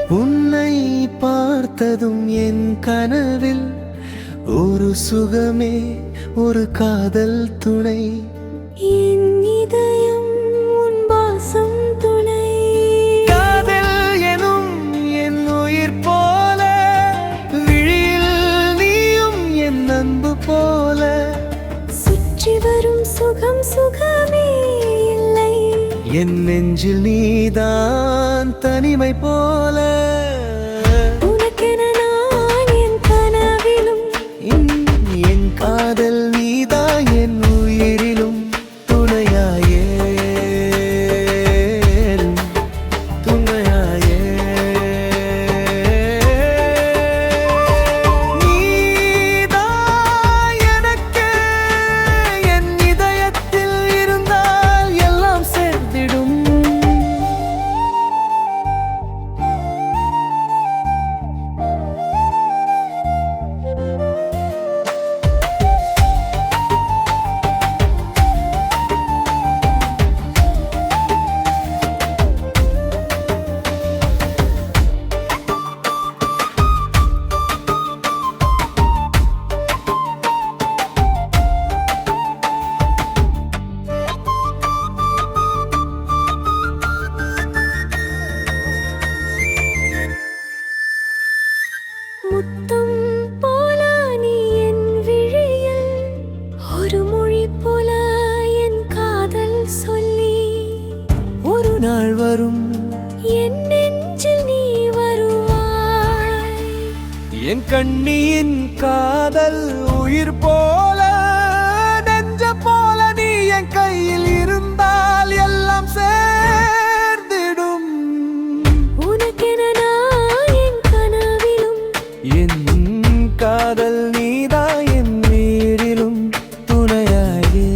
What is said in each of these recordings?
உன்னை பார்த்ததும் என் கனவில் ஒரு சுகமே, ஒரு காதல் துணை. என் இதயம் உன் வாசம் துணை. காதல் எனும் என் உயிர் போல, விழியில் நீயும் என் அன்பு போல. சுற்றி வரும் சுகம் சுகமே இல்லை. என் நெஞ்சில் நீதான் தனிமை போல. உனக்கென நான் என் கனவிலும், என் காதல் நீதான் என் உயிரிலும். துணையாயே துணையாயே நீதான் எனக்கு. என் இதயத்தில் இருந்தால் எல்லாம் சேர்ந்திடும். முத்தம் போல நீ என் விழியில், ஒரு மொழி போல என் காதல் சொல்லி. ஒரு நாள் வரும் என் நெஞ்சில் நீ வருவாய். என் கண்ணியின் காதல் உயிர் போல, நெஞ்ச போல நீ என் கையில் இருந்தால் எல்லாம் சேர்ந்திடும். உனக்கென நான் என் கனவிலும், என் காதல் நீதான் என் உயிரிலும். துணையாயே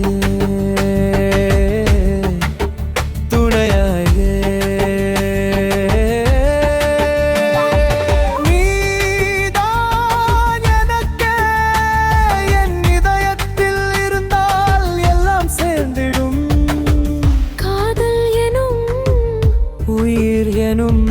துணையாயே நீதான் எனக்கு. என் இதயத்தில் இருந்தால் எல்லாம் சேர்ந்திடும். காதல் எனும் உயிர் எனும்